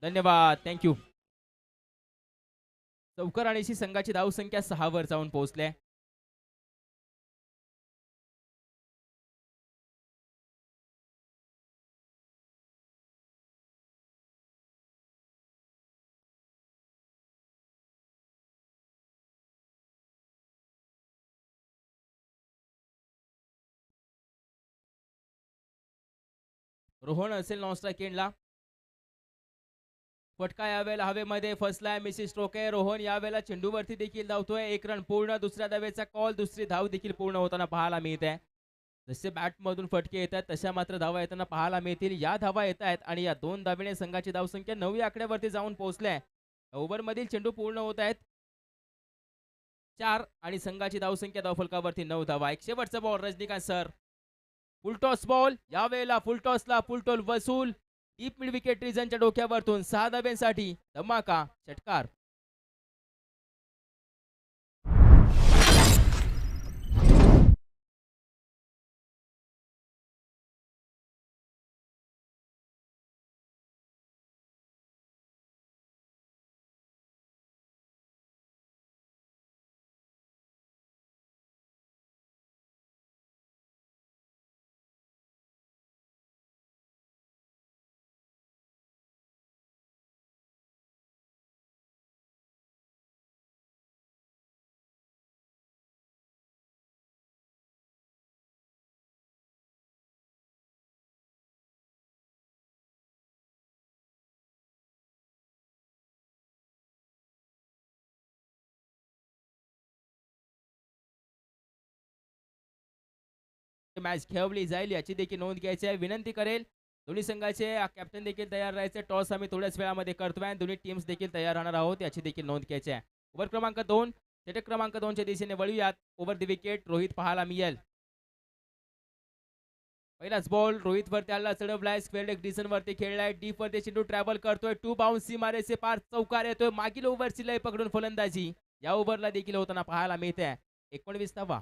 धन्यवाद. थँक्यू. चौकार आणीची संघाची धावसंख्या 6 वर जाऊन पोहोचले. रोहन असेल नॉन स्ट्राईक एंडला. फटका यावेळेला हवेमध्ये फसलाय. मिसिस स्ट्रोक आहे. रोहन यावेळेला चेंडूवरती देखील धावतोय. एक रन पूर्ण. दुसऱ्या धावेचा कॉल. दुसरी धाव देखील पूर्ण होताना पाहायला मिळत आहे. जसे बॅटमधून फटके येतात तशा मात्र धावा येताना पाहायला मिळतील. या धावा येत आहेत आणि या 2 धावेने संघाची धावसंख्या 9 आकड्यावरती जाऊन पोहोचल्या. ओव्हरमधील चेंडू पूर्ण होत आहेत. 4 आणि संघाची धावसंख्या धावफलकावरती 9 धावा. एक शेवटचा ball Rajinikanth sir. Full toss ball. यावेळेला फुलटॉसला फुलटॉल वसूल. डीप मिड विकेट रिझनच्या डोक्यावरतून 6 धाब्यांसाठी धमाका षटकार. मॅच खेळवली जाईल याची देखील नोंद घ्यायची आहे. विनंती करेल दोन्ही संघाचे कॅप्टन देखील तयार राहायचे. टॉस आम्ही थोड्याच वेळामध्ये करतोय आणि दोन्ही टीम्स देखील तयार राहणार आहोत याची देखील नोंद घ्यायची आहे. ओव्हर क्रमांक 2 षटक क्रमांक 2 च्या दिशेने वळूयात. ओव्हर द विकेट रोहित पाहायला मिळेल. पहिलाच बॉल रोहित वरती आला. चढवलाय. स्क्वेअर लेग डिझन वरती खेळलाय. डीप वरती चेंडू ट्रॅव्हल करतोय. 2 बाउन्स सीमारेचे पार चौकार येतोय. मागील ओव्हरची लय पकडून फलंदाजी या ओव्हरला देखील होताना पाहायला मिळते. 19 धावा.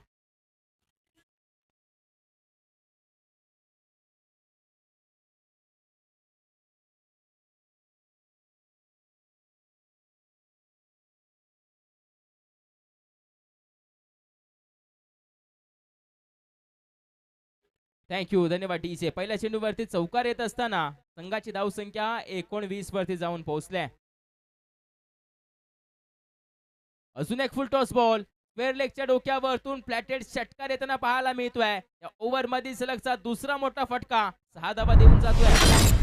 थँक्यू. धन्यवाद डीजे. पहिल्या चेंडूवरती चौकार येत असताना संघाची धावसंख्या 19 वरती जाऊन पोहोचल्या. अजून एक फुल टॉस बॉल. स्क्वेअर लेगच्या डोक्यावरतून फ्लॅटेड षटकार येताना पाहायला मिळतोय. या ओव्हर मध्ये सलगचा दुसरा मोठा फटका 6 धावा देऊन जातोय.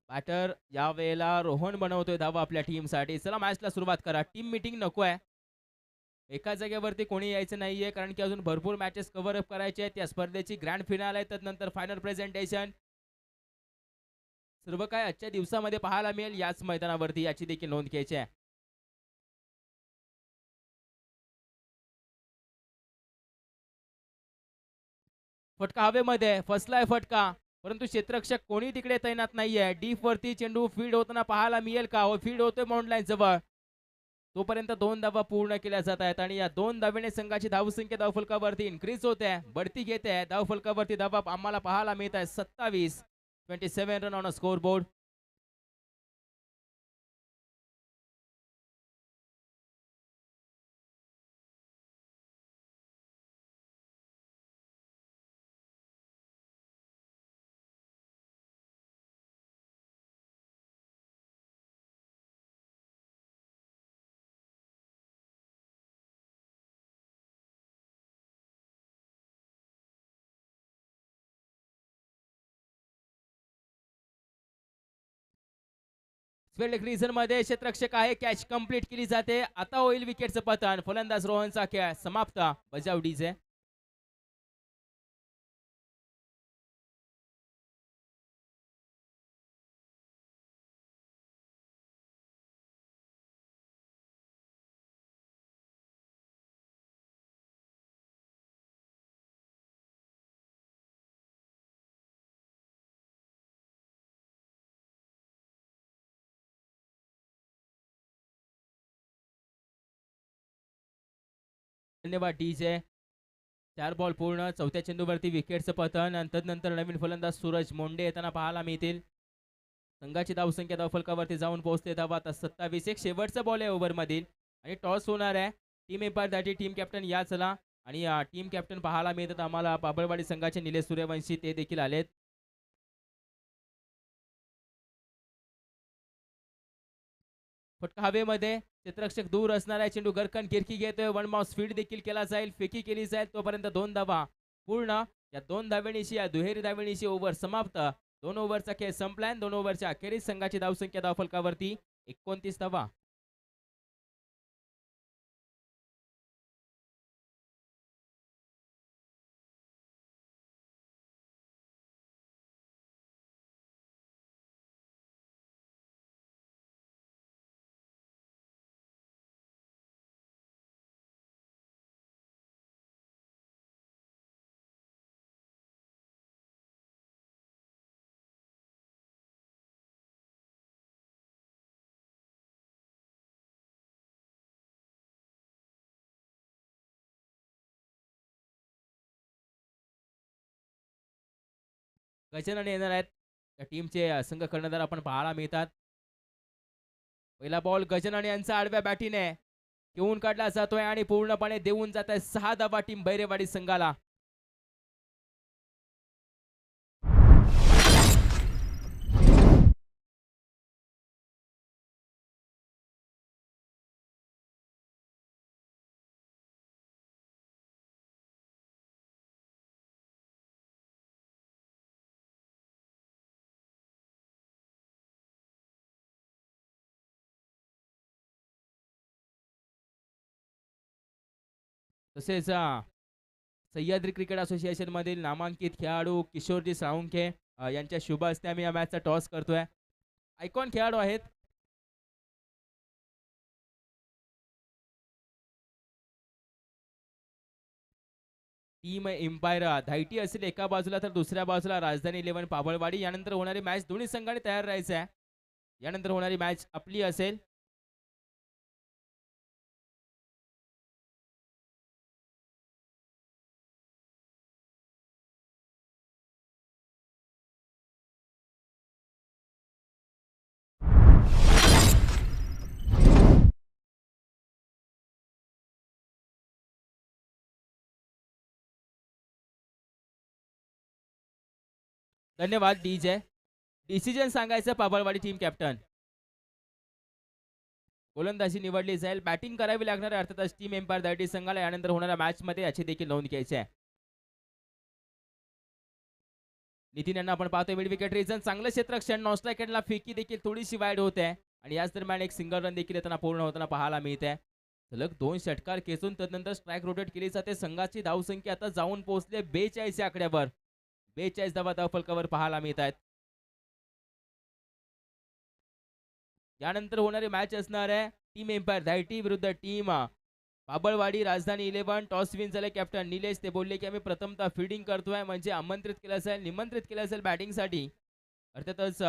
बॅटर या वेळेला रोहन बनवतोय धावा आपल्या टीमसाठी. चला मॅचला सुरुवात करा. टीम मीटिंग नको आहे. एका जागेवरती कोणी यायचं नाहीये कारण की अजून भरपूर मॅचेस कव्हर अप करायचे आहेत. या स्पर्धेची ग्रँड फिनाल आहे. त्यानंतर फायनल प्रेझेंटेशन सर्व काय आजच्या दिवसामध्ये पाहायला मिळेल याच मैदानावरती याची देखील नोंद घ्यायची आहे. फटका हवेमध्ये फसलाय फटका. परंतु क्षेत्ररक्षक कोणी तिकडे तैनात नाहीये. डीप वरती चेंडू फील्ड होताना पाहायला मिळेल का? हो, फील्ड होतोय माउंट लाईन जवळ. तोपर्यंत 2 धावा पूर्ण केल्या जात आहेत आणि या 2 धावेने संघाची धावसंख्या धावफलकावरती इन्क्रीज होते. बढती घेते. धावफलकावरती धावा आम्हाला पाहायला मिळत आहे 27. 27 run on a scoreboard. स्पेलिक रिझन मध्ये क्षेत्ररक्षक आहे. कॅच कंप्लीट केली जाते. आता होईल विकेटचं पतन. फलंदाज रोहनचा खेळ समाप्त. बजाव डीजे. धन्यवाद डीजे. 4 बॉल पूर्ण. चौथ्या चेंडूवरती विकेटचं पतन आणि तदनंतर नवीन फलंदाज सूरज मोंडे येताना पाहायला मिळतील. संघाची धावसंख्या धावफलकावरती जाऊन पोहोचते. धावा आता 27. एक शेवटचा बॉल आहे ओव्हरमधील आणि टॉस होणार आहे. टीम एम्पायरसाठी टीम कॅप्टन या चला आणि टीम कॅप्टन पाहायला मिळतात आम्हाला बाबळवाडी संघाचे निलेश सूर्यवंशी ते देखील आलेत. फटका हवेमध्ये क्षेत्ररक्षक दूर असणार आहे. चेंडू गरकन गिरकी घेतोय. वन माउस फील्ड देखील केला जाईल. फेकी केली जाईल तोपर्यंत 2 धावा पूर्ण. या 2 धावेनिशी या दुहेरी धावेनिशी ओव्हर समाप्त. 2 ओव्हरचा खेळ संपलाय. 2 ओव्हरच्या अखेरीस संघाची धावसंख्या धावफलकावरती 29 धावा. गजानन येणार आहेत. त्या टीमचे संघ कर्णधार आपण पाहायला मिळतात. पहिला बॉल गजानन यांचा आडव्या बॅटीने घेऊन काढला जातोय आणि पूर्णपणे देऊन जात आहे 6 धावा टीम बैरेवाडी संघाला. तसेच सह्याद्री क्रिकेट असोसिएशन मधील नामांकित खेळाडू किशोरजी साळुंखे यांच्या शुभ हस्ते आम्ही या मॅचचा टॉस करतोय. आयकॉन खेळाडू आहेत. टीम एम्पायर धायटी असेल एका बाजूला तर दुसऱ्या बाजूला राजधानी 11 पाबळवाडी. यानंतर होणारी मॅच दोन्ही संघाने तयार राहायचं आहे. यानंतर होणारी मॅच आपली असेल. धन्यवाद डीजे. डिसिजन सांगायचं पाबळवाडी टीम कॅप्टन. गोलंदाजी निवडली जाईल. बॅटिंग करावी लागणार आहे अर्थातच टीम एम्पायर धायटी संघाला. यानंतर होणाऱ्या मॅच मध्ये याची देखील नोंद घ्यायची आहे. नितीन यांना आपण पाहतोय मिड विकेट रिजन. चांगलं क्षेत्ररक्षण. नॉन स्ट्रायकरला फेकी देखील थोडीशी वाईड होते आणि याच दरम्यान एक सिंगल रन देखील येताना पूर्ण होताना पाहायला मिळते. सलग 2 षटकार खेचून तदनंतर स्ट्राईक रोटेट केली जाते. संघाची धावसंख्या आता जाऊन पोहोचले 42 या आकड्यावर. 42 धावा धावफलकावर पाहायला मिळत आहेत. यानंतर होणारी मॅच असणार आहे टीम एम्पायर धायटी विरुद्ध टीम बाबळवाडी राजधानी 11. टॉस विन झाले कॅप्टन निलेश. ते बोलले की आम्ही प्रथमतः फील्डिंग करतोय म्हणजे आमंत्रित केलं असेल निमंत्रित केलं असेल बॅटिंगसाठी. अर्थातच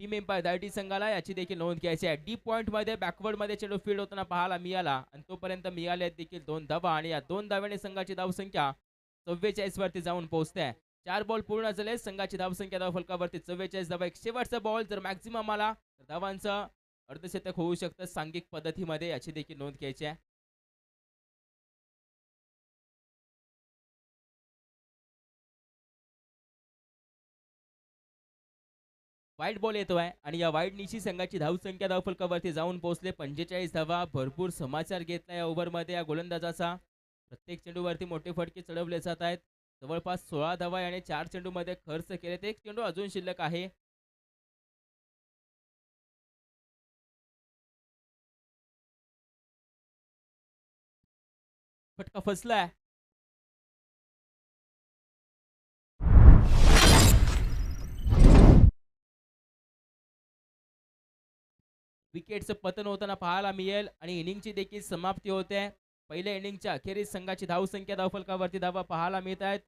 टीम एम्पायर धायटी संघाला याची देखील नोंद घ्यायची आहे. डीप पॉइंट मध्ये बॅकवर्ड मध्ये चेंडू फील्ड होताना पाहायला मिळाला आणि तोपर्यंत मिळाले देखील 2 धावा आणि या 2 धाव्याने संघाची धावसंख्या 44 वरती जाऊन पोहोचते. 4 बॉल पूर्ण झाले. संघाची धावसंख्या धावफलकावरती 44 धावा. एक शेवटचा बॉल जर मॅक्झिमम आला तर धावांचं अर्धशतक होऊ शकतं सांघिक पद्धतीमध्ये. याची देखील नोंद घ्यायची आहे. वाईट बॉल येतोय आणि या वाईट निशी संघाची धावसंख्या धावफलकावरती जाऊन पोहोचले 45 धावा. भरपूर समाचार घेतला या ओव्हरमध्ये या गोलंदाजाचा. प्रत्येक चेंडूवरती मोठे फटके चढवले जात आहेत. जवळपास 16 धावा याने 4 चेंडूमध्ये खर्च केलेत. एक चेंडू अजून शिल्लक आहे. फटका फसलाय. विकेटचं पतन होताना पाहायला मिळेल आणि इनिंगची देखील समाप्ती होते. पहिल्या इनिंगच्या अखेरीस संघाची धावसंख्या धावफलकावरती धावा पाहायला मिळत आहेत.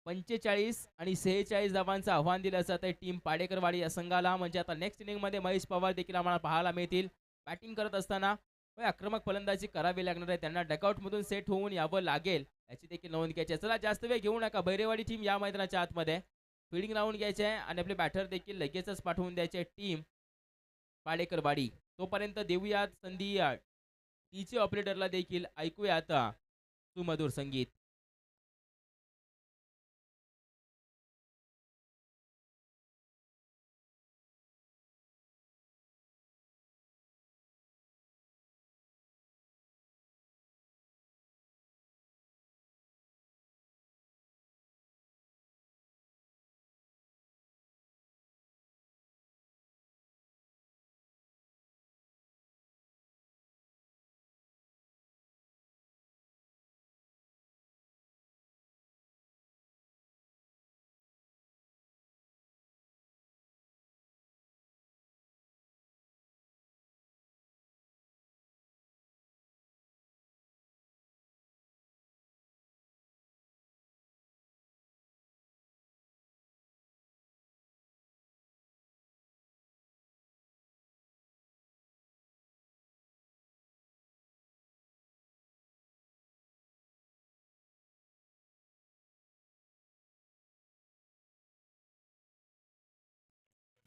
45 आणि 46 धावांचं आव्हान दिलं जात आहे टीम पाडेकरवाडी या संघाला. म्हणजे आता नेक्स्ट इनिंग मध्ये महेश पवार देखील आम्हाला पाहायला मिळतील बॅटिंग करत असताना. आक्रमक फलंदाजी करावी लागणार आहे. त्यांना डकआउट मधून सेट होऊन यावं लागेल याची देखील नोंद घ्यायची आहे. चला जास्त वेळ घेऊ नका. बहिरेवाडी टीम या मैदानाच्या आतमध्ये फिल्डिंग लावून घ्यायचे आहे आणि आपले बॅटर देखील लगेचच पाठवून द्यायचे टीम पाडेकरवाडी. तोपर्यंत देऊयात संधी टीचे ऑपरेटरला देखील ऐकूया आता सुमधुर संगीत.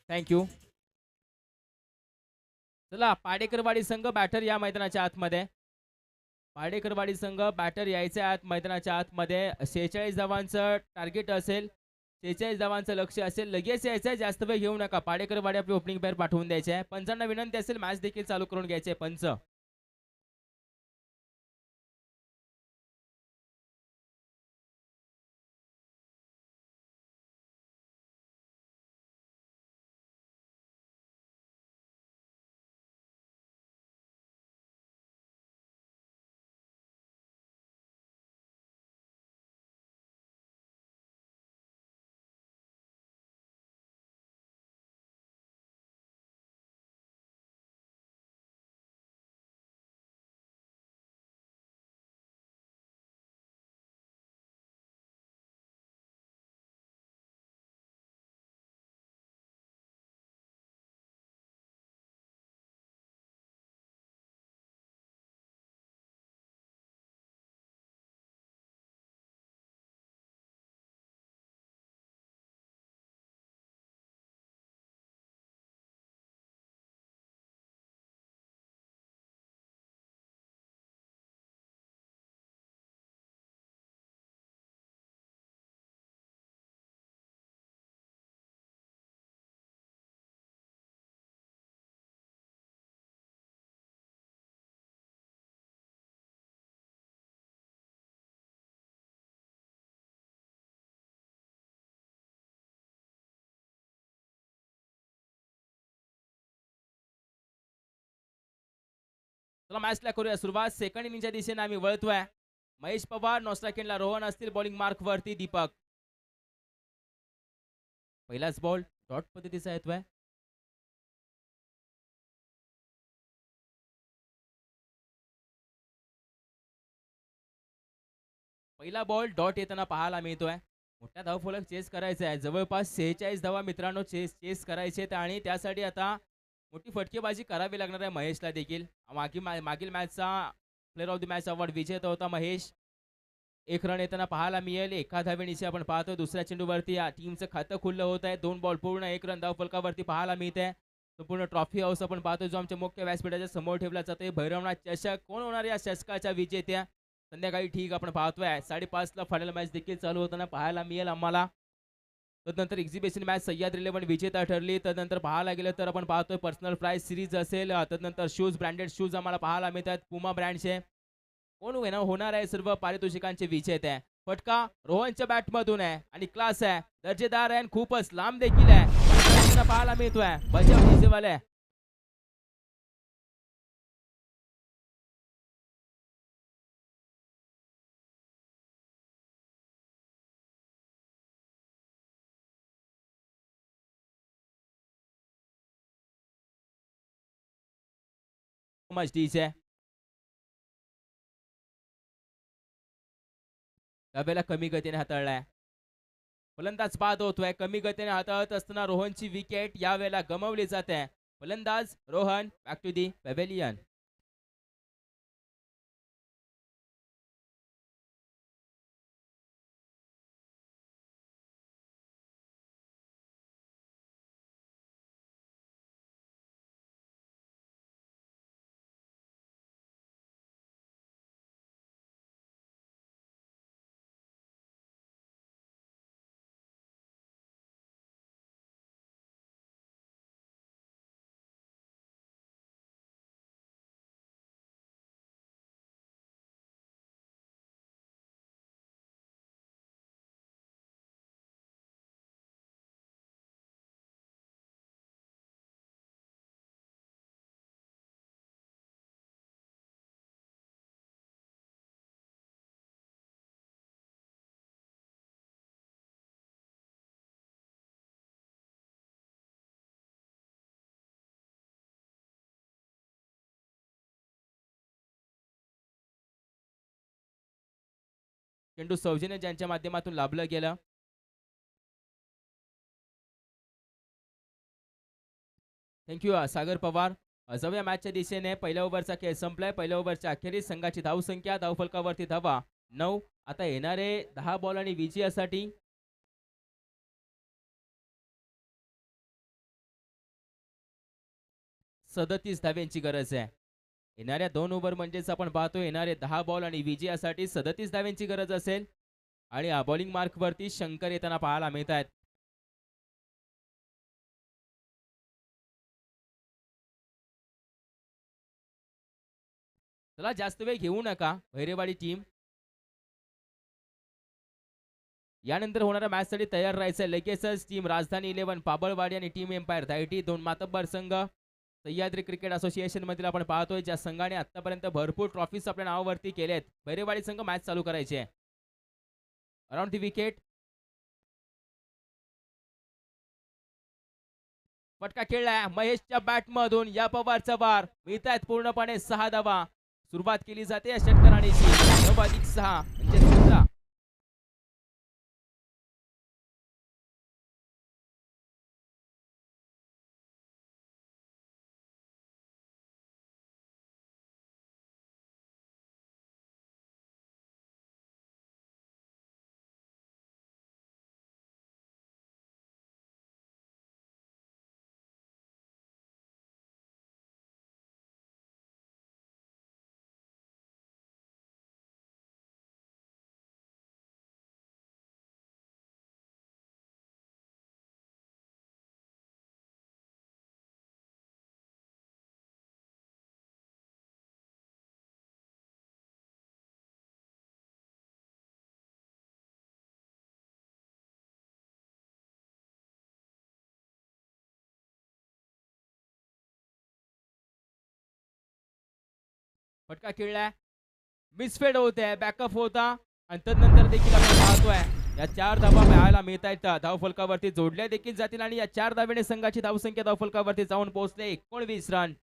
थँक्यू. चला पाडेकरवाडी संघ बॅटर या मैदानाच्या आतमध्ये. पाडेकरवाडी संघ बॅटर यायचा आत मैदानाच्या आतमध्ये. 46 धावांचं टार्गेट असेल. 46 धावांचं लक्ष असेल. लगेच यायचं आहे. जास्त वेळ घेऊ नका. पाडेकरवाडी आपली ओपनिंग पेअर पाठवून द्यायचे आहे. पंचांना विनंती असेल मॅच देखील चालू करून घ्यायचे पंच. चला मॅचला करूया सुरुवात. सेकंड इनिंगच्या दिशेने आम्ही वळतोय. महेश पवार नॉस्ट्राकेनला रोहन असतील बॉलिंग मार्क वरती. दीपक पहिलाच बॉल डॉट पद्धतीचा येतोय. पहिला बॉल डॉट येताना पाहायला मिळतोय. मोठ्या धावफलक चेस करायचा आहे. जवळपास 46 धावा मित्रांनो चेस करायचे आणि त्यासाठी आता मोठी फटकेबाजी करावी लागणार आहे महेशला देखील. मागील मॅचचा player of the match award विजेता होता महेश. एक रन येताना पाहायला मिळेल. एका धावेनिशी आपण पाहतो दुसऱ्या चेंडूवरती या टीमचं खातं खुलं होत आहे. 2 बॉल पूर्ण 1 रन धावफलकावरती पाहायला मिळते. संपूर्ण ट्रॉफी हाऊस आपण पाहतो जो आमच्या मुख्य व्यासपीठाच्या समोर ठेवला जातोय. भैरवनाथ चषक कोण होणार या चषकाच्या विजेत्या संध्याकाळी ठीक आपण पाहतोय 5:30 ला फायनल मॅच देखील चालू होताना पाहायला मिळेल आम्हाला. तदनंतर एक्झिबिशन मॅच सह्याद्री 11 विजेता ठरली. तदनंतर पाहायला गेलं तर आपण पाहतोय पर्सनल प्राइज सिरीज असेल. तदनंतर शूज ब्रँडेड शूज आम्हाला पाहायला मिळतात पुमा ब्रँडचे. कोण होणार आहे सर्व पारितोषिकांचे विजेते. फटका रोहनच्या बॅटमधून आहे आणि क्लास आहे, दर्जेदार आहे, खूपच लांब देखील आहे. पाहायला मिळतोय बचाव डीजेवाले. मच डीजे त्यावेळेला कमी गतीने हाताळलाय. फलंदाज बाद होतोय. कमी गतीने हाताळत असताना रोहनची विकेट यावेळेला गमावली जाते. फलंदाज Rohan back to the pavilion. चेंडू सौजन्य ज्यांच्या माध्यमातून लाभलं गेलं. थँक्यू सागर पवार. जाऊया मॅचच्या दिशेने. पहिल्या ओव्हरचा खेळ संपलाय. पहिल्या ओव्हरच्या अखेरीस संघाची धावसंख्या धावफलकावरती धावा 9. आता येणारे 10 बॉल आणि विजयासाठी 37 धाव्यांची गरज आहे. येणाऱ्या 2 ओव्हर म्हणजेच आपण पाहतो येणारे 10 बॉल आणि विजयासाठी 37 धाव्यांची गरज असेल. आणि बॉलिंग मार्कवरती शंकर येताना पाहायला मिळत आहेत. चला जास्त वेळ घेऊ नका भैरेवाडी टीम. यानंतर होणाऱ्या मॅचसाठी तयार राहायचं. लगेचच टीम राजधानी 11 पाबळवाडी आणि टीम एम्पायर धायटी 2 मातब्बर संघ सह्याद्री क्रिकेट असोसिएशन मधील आपण पाहतोय ज्या संघाने आतापर्यंत भरपूर ट्रॉफीज आपल्या नावावरती केलेत. भैरेवाडी संघ मॅच चालू करायची आहे. Around the wicket. फटका खेळलाय महेशच्या बॅट मधून. या पवारचा वार मिळत आहेत पूर्णपणे 6 धावा. सुरुवात केली जाते या षटकाराची. 9+6 म्हणजे 17. फटका खेळलाय. मिसफेड होत आहे. बॅकअप होता आणि तदनंतर देखील आपण पाहतोय या 4 धावा पाहायला मिळत आहेत. धावफलकावरती जोडल्या देखील जातील आणि या 4 धावेने संघाची धावसंख्या धावफलकावरती जाऊन पोहोचले 19 रन.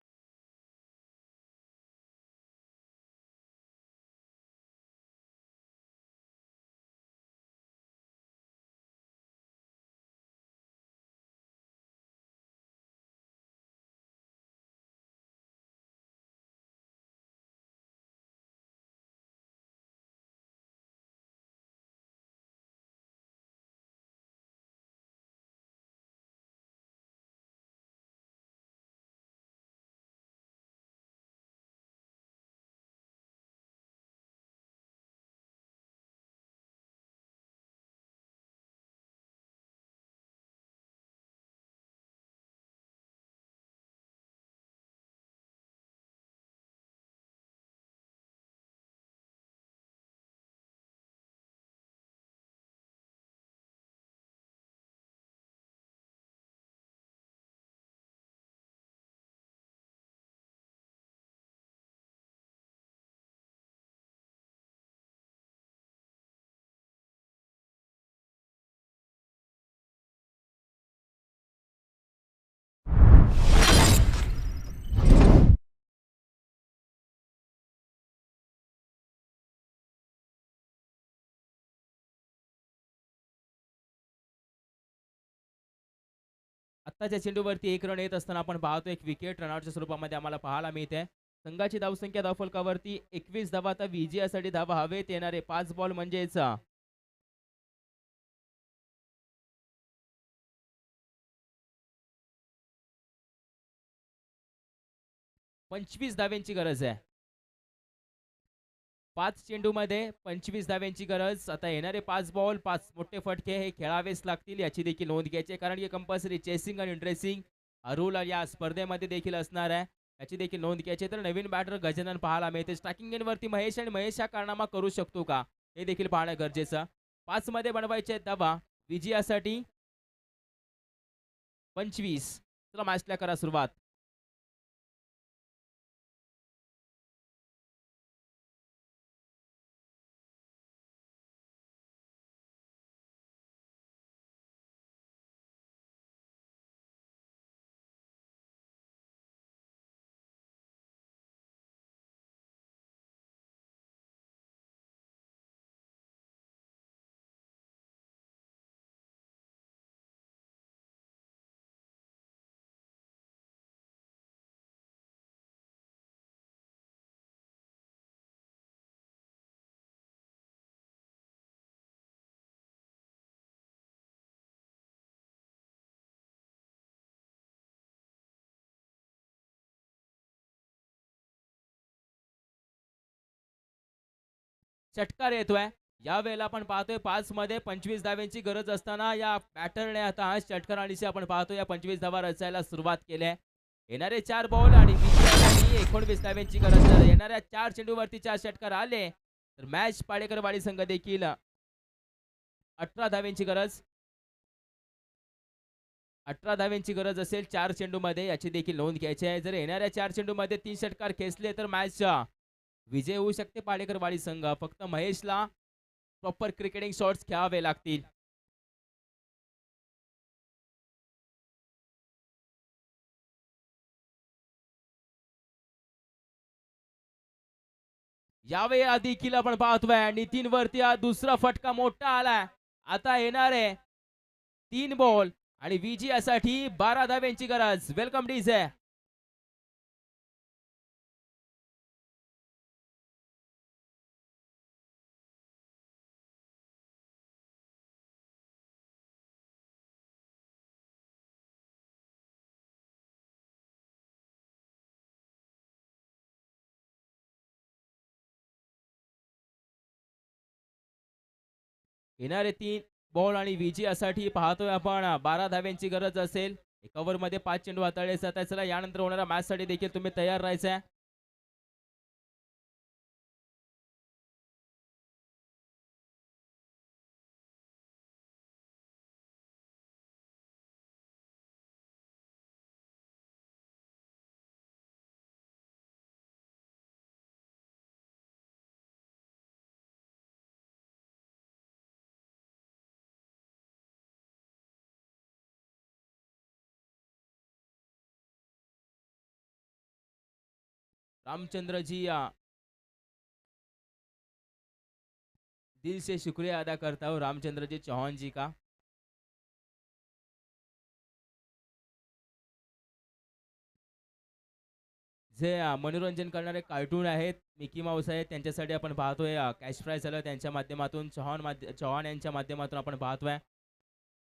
आत्ताच्या चेंडूवरती 1 रन येत असताना आपण पाहतो एक विकेट रनआउटच्या स्वरूपामध्ये आम्हाला पाहायला मिळते. संघाची धावसंख्या धावफलकावरती 21 धावा. आता विजयासाठी धावा हवेत. येणारे 5 बॉल म्हणजेच 25 धाव्यांची गरज आहे. 5 चेंडूमध्ये 25 धाव्यांची गरज. आता येणारे 5 बॉल 5 मोठे फटके हे खेळावेच लागतील याची देखील नोंद घ्यायची कारण की कंपल्सरी चेसिंग आणि ड्रेसिंग रूल या स्पर्धेमध्ये देखील असणार आहे. याची देखील नोंद घ्यायची. तर नवीन बॅटर गजानन पाहायला मिळते. स्ट्रायकिंग एंडवरती महेश आणि महेश हा कारनामा करू शकतो का हे देखील पाहणं गरजेचं. 5 मध्ये बनवायचे धावा विजयासाठी 25. चला मॅचला करा सुरुवात. षटकार येतोय. या वेळेला आपण पाहतोय 5 मध्ये 25 धाव्यांची गरज असताना या बॅटरने आता हा षटकार आणीशी आपण पाहतोय या 25 धावा रचायला सुरुवात केली आहे. येणारे 4 बॉल आणि विजयासाठी 19 धाव्यांची गरज आहे. येणाऱ्या 4 चेंडूवरती 4 षटकार आले तर मॅच पाडेकरवाडी संघ देखील 18 धाव्यांची गरज 18 धाव्यांची गरज असेल 4 चेंडूमध्ये, याची देखील नोंद घ्यायची आहे. जर येणाऱ्या 4 चेंडूमध्ये 3 षटकार खेचले तर मॅचचा विजय होऊ शकते पाडेकरवाडी संघ. फक्त महेशला प्रॉपर क्रिकेटिंग शॉट्स खेळावे लागतील. यावेळी देखील आपण पाहतोय नितीन वरती हा दुसरा फटका मोठा आलाय. आता येणारे 3 बॉल आणि विजयासाठी 12 धाव्यांची गरज. Welcome DJ. येणारे 3 बॉल आणि विजयासाठी पाहतोय आपण 12 धाव्यांची गरज असेल. एक ओव्हर मध्ये 5 चेंडू हाताळले जातात. चला यानंतर होणाऱ्या मॅच साठी देखील तुम्ही तयार राहायचं. रामचंद्र जी दिल से शुक्रिया अदा करता हूँ रामचंद्र जी चौहान जी का. जे मनोरंजन करणारे कार्टून आहेत, मिकी माऊस आहेत, त्यांच्यासाठी आपण पाहतोय कॅश प्राइज झालं त्यांच्या माध्यमातून चव्हाण यांच्या माध्यमातून आपण पाहतोय.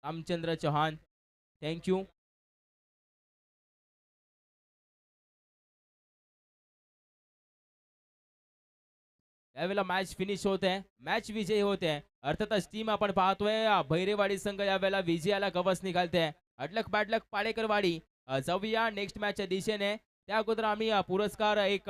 रामचंद्र चौहान, थँक्यू. यावेळेला मॅच फिनिश होत आहे, मॅच विजयी होते आहे. अर्थातच टीम आपण पाहतोय भैरेवाडी संघ यावेळेला विजयाला गवस निघालते. अडलक बॅडलक पाडेकरवाडी. जाऊया नेक्स्ट मॅचच्या दिशेने. त्या अगोदर आम्ही पुरस्कार एक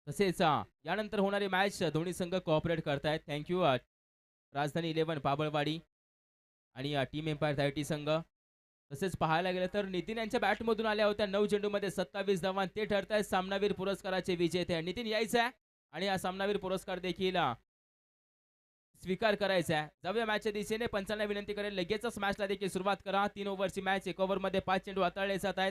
तसेच यानंतर होणारी मॅच दोन्ही संघ कोऑपरेट करतायत. थँक्यू राजधानी 11 बाबळवाडी आणि टीम एम्पायर 30 संघ. तसेच पाहायला गेलं तर नितीन यांच्या बॅटमधून आल्या होत्या 9 चेंडूमध्ये 27 धावा. ते ठरतायत सामनावीर पुरस्काराचे विजेते. नितीन यायचं आहे आणि हा सामनावीर पुरस्कार देखील स्वीकार करायचा आहे. जाऊया मॅचच्या दिशेने. पंचांना विनंती करेल लगेचच मॅचला देखील सुरुवात करा. 3 ओव्हरची मॅच. 1 ओव्हरमध्ये 5 चेंडू हाताळले जात आहेत.